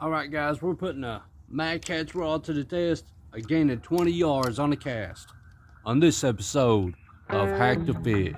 Alright guys, we're putting a Madkatz rod to the test, gaining 20 yards on the cast on this episode of Hack the Fish.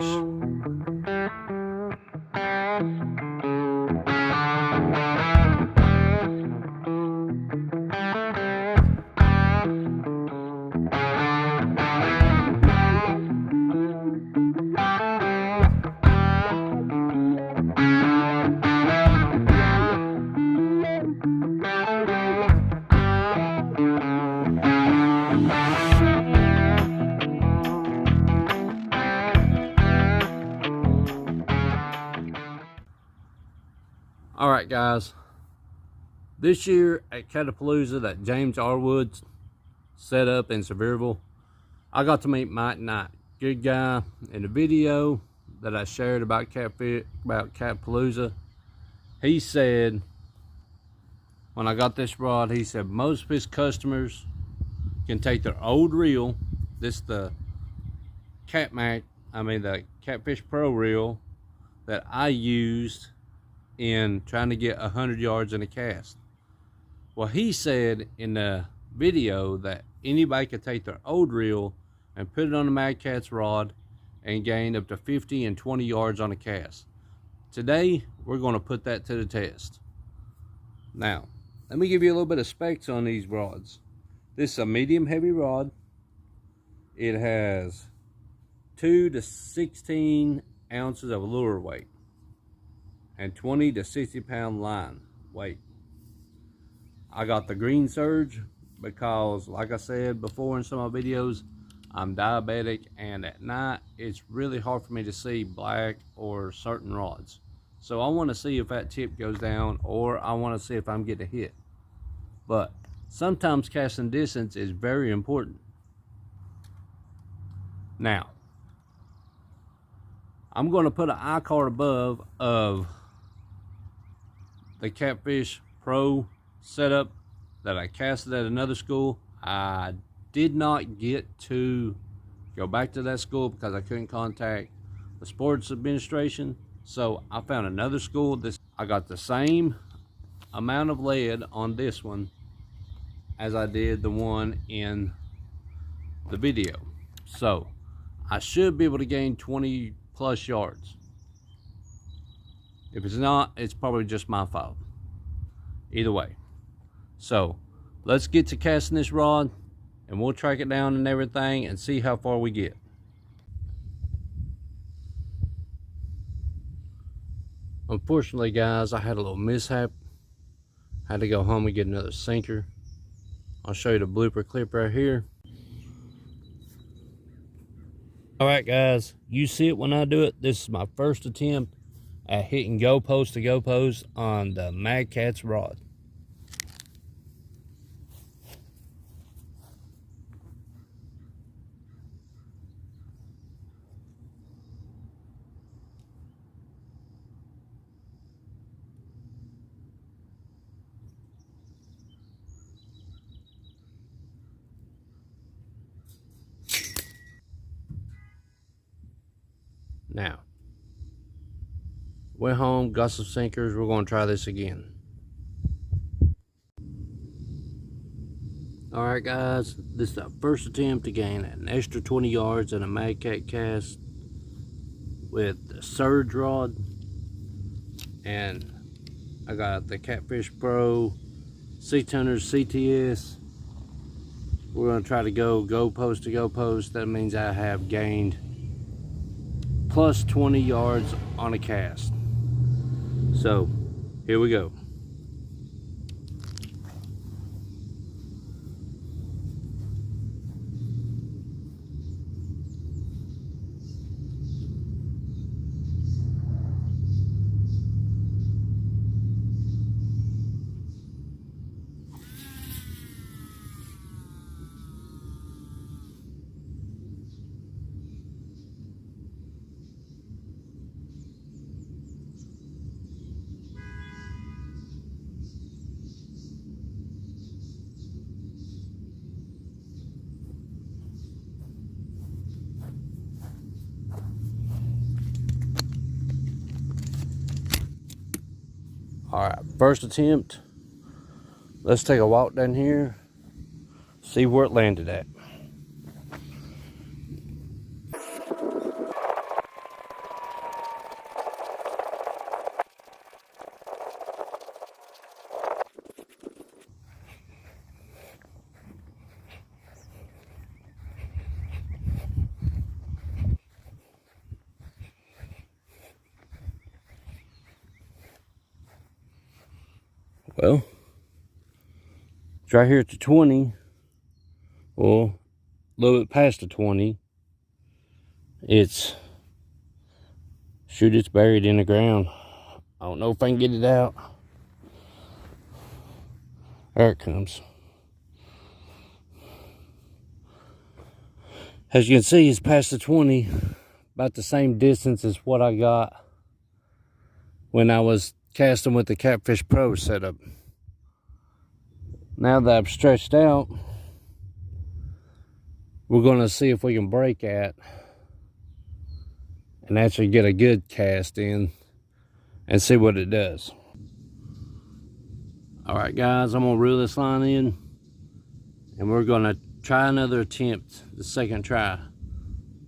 Alright guys, this year at Catapoloza that James R. Woods set up in Sevierville, I got to meet Mike Knight, good guy. In the video that I shared about Catapoloza, he said, when I got this rod, he said most of his customers can take their old reel, the Catfish Pro reel that I used in trying to get 100 yards in a cast. Well, he said in the video that anybody could take their old reel and put it on the Madkatz rod and gain up to 50 and 20 yards on a cast. Today, we're going to put that to the test. Now, let me give you a little bit of specs on these rods. This is a medium heavy rod. It has 2 to 16 ounces of lure weight and 20 to 60 pound line weight. I got the green surge because, like I said before in some of my videos, I'm diabetic, and at night it's really hard for me to see black or certain rods. So I want to see if that tip goes down, or I want to see if I'm getting a hit. But sometimes casting distance is very important. Now, I'm going to put an iCard above of the Catfish Pro setup that I casted at another school. I did not get to go back to that school because I couldn't contact the sports administration. So I found another school. I got the same amount of lead on this one as I did the one in the video. So I should be able to gain 20 plus yards. If it's not, it's probably just my fault. Either way. So let's get to casting this rod, and we'll track it down and everything and see how far we get. Unfortunately guys, I had a little mishap. Had to go home and get another sinker. I'll show you the blooper clip right here. Alright guys, you see it when I do it. This is my first attempt at hitting go post to go post on the Madkatz rod. Now, went home, got some sinkers. We're going to try this again. Alright guys, this is the first attempt to gain an extra 20 yards in a Madkatz cast with the surge rod. And I got the Catfish Pro 600 CTS. We're going to try to go post to go post. That means I have gained plus 20 yards on a cast. So here we go. All right, first attempt. Let's take a walk down here, see where it landed at. Well, it's right here at the 20. Well, a little bit past the 20. It's buried in the ground. I don't know if I can get it out. There it comes. As you can see, it's past the 20, about the same distance as what I got when I was casting with the Catfish Pro setup. Now that I've stretched out, we're going to see if we can break at and actually get a good cast in and see what it does. All right, guys, I'm going to reel this line in and we're going to try another attempt, the second try.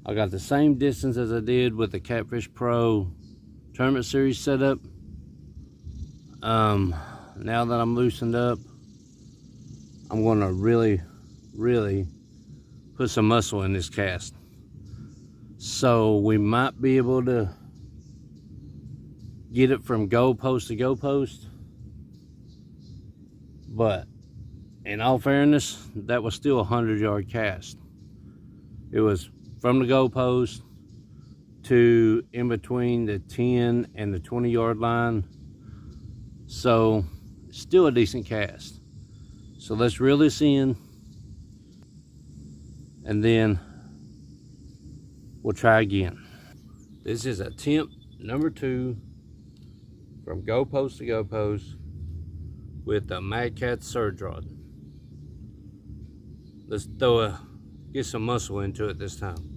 I got the same distance as I did with the Catfish Pro Tournament Series setup. Now that I'm loosened up, I'm going to really put some muscle in this cast. So we might be able to get it from goalpost to goalpost. But in all fairness, that was still a 100-yard cast. It was from the goalpost to in between the 10 and the 20-yard line. So still a decent cast. So let's reel this in and then we'll try again. This is attempt number 2 from goalpost to goalpost with the Madkatz surge rod. Let's get some muscle into it this time.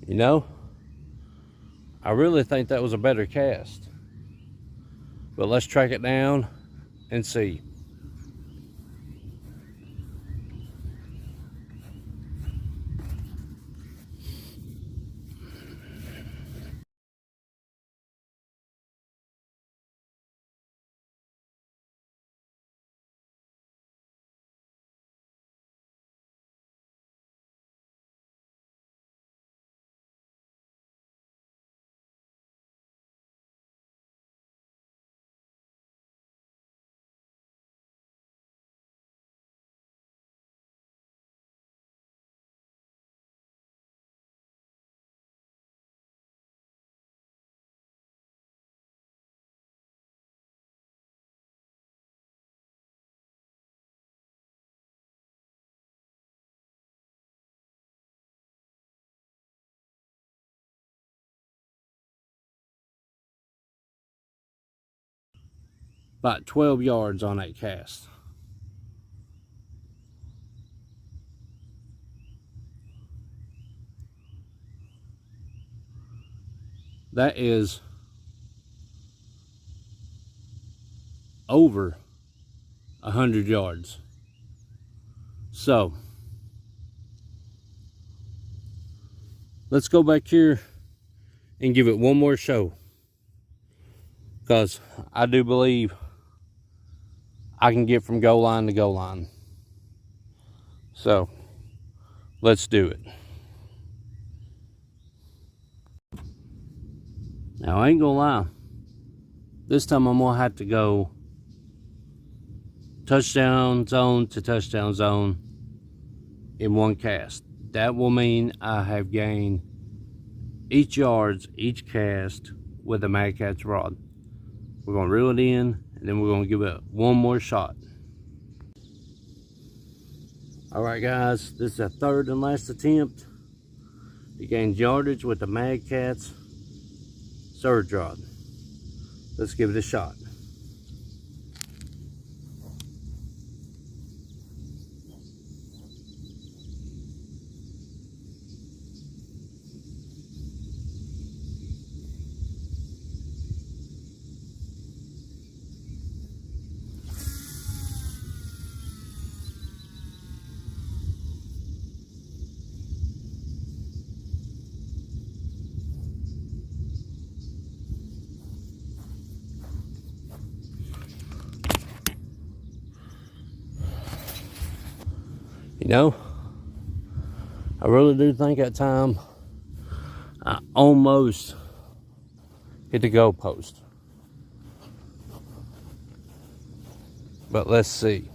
You know, I really think that was a better cast. But let's track it down and see. About 12 yards on that cast. That is over 100 yards. So let's go back here and give it one more show, because I do believe I can get from goal line to goal line. So let's do it. Now I ain't gonna lie, this time I'm gonna have to go touchdown zone to touchdown zone in one cast. That will mean I have gained each yards, each cast with a Madkatz rod. We're going to reel it in, and then we're going to give it one more shot. Alright guys, this is the third and last attempt to gain yardage with the Madkatz surge rod. Let's give it a shot. You know, I really do think at time I almost hit the goalpost. But let's see.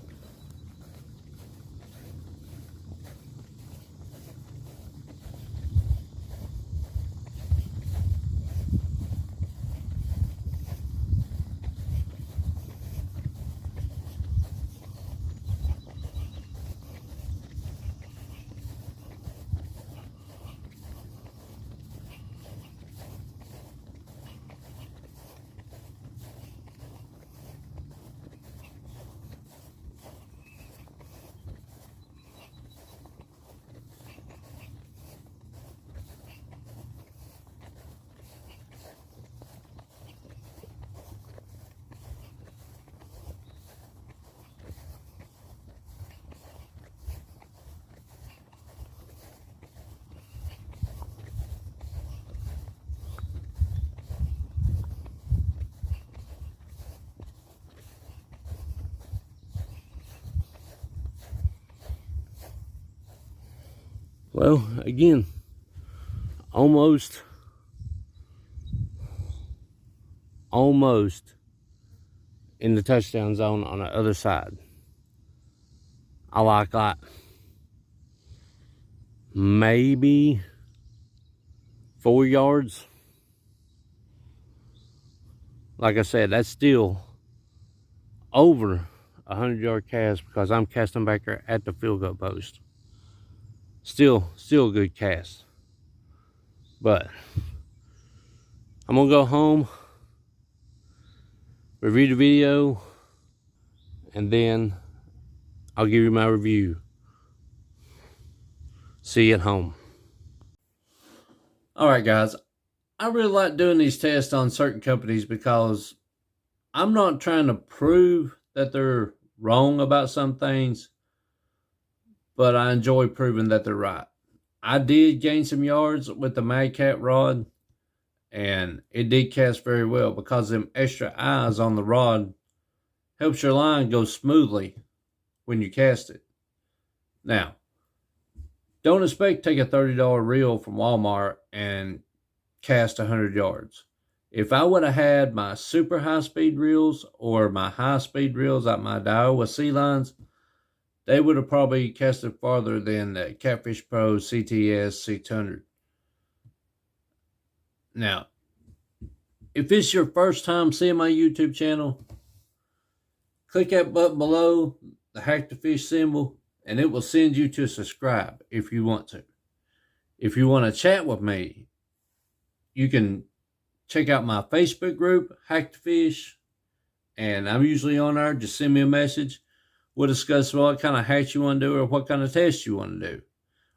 Well, again, almost in the touchdown zone on the other side. I like that. Maybe 4 yards. Like I said, that's still over a 100-yard cast because I'm casting back there at the field goal post. Still a good cast. But I'm gonna go home, review the video, and then I'll give you my review. See you at home. Alright guys, I really like doing these tests on certain companies because I'm not trying to prove that they're wrong about some things, but I enjoy proving that they're right. I did gain some yards with the Madkatz rod, and it did cast very well because them extra eyes on the rod helps your line go smoothly when you cast it. Now, don't expect to take a $30 reel from Walmart and cast 100 yards. If I would have had my super high-speed reels or my high-speed reels like my Daiwa Sea Lines, they would have probably casted farther than the Catfish Pro CTS 600. Now, if it's your first time seeing my YouTube channel, click that button below, the Hack the Fish symbol, and it will send you to subscribe if you want to. If you want to chat with me, you can check out my Facebook group, Hack the Fish, and I'm usually on there. Just send me a message. We'll discuss what kind of hacks you want to do or what kind of tests you want to do.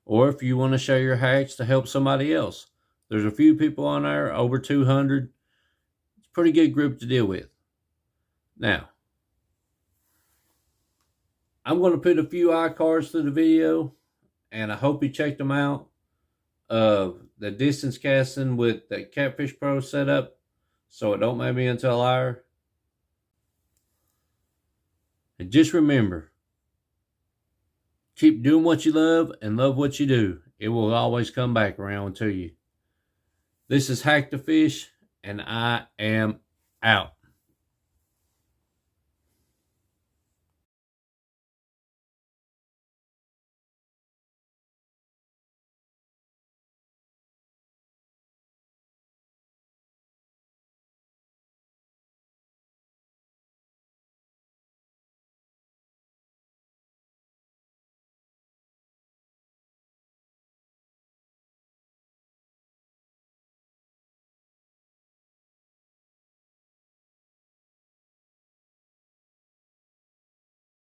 Or if you want to share your hacks to help somebody else. There's a few people on there, over 200. It's a pretty good group to deal with. Now, I'm going to put a few iCards to the video, and I hope you check them out. The distance casting with the Catfish Pro setup, so it don't make me into a liar. And just remember, keep doing what you love and love what you do. It will always come back around to you. This is Hack the Fish, and I am out.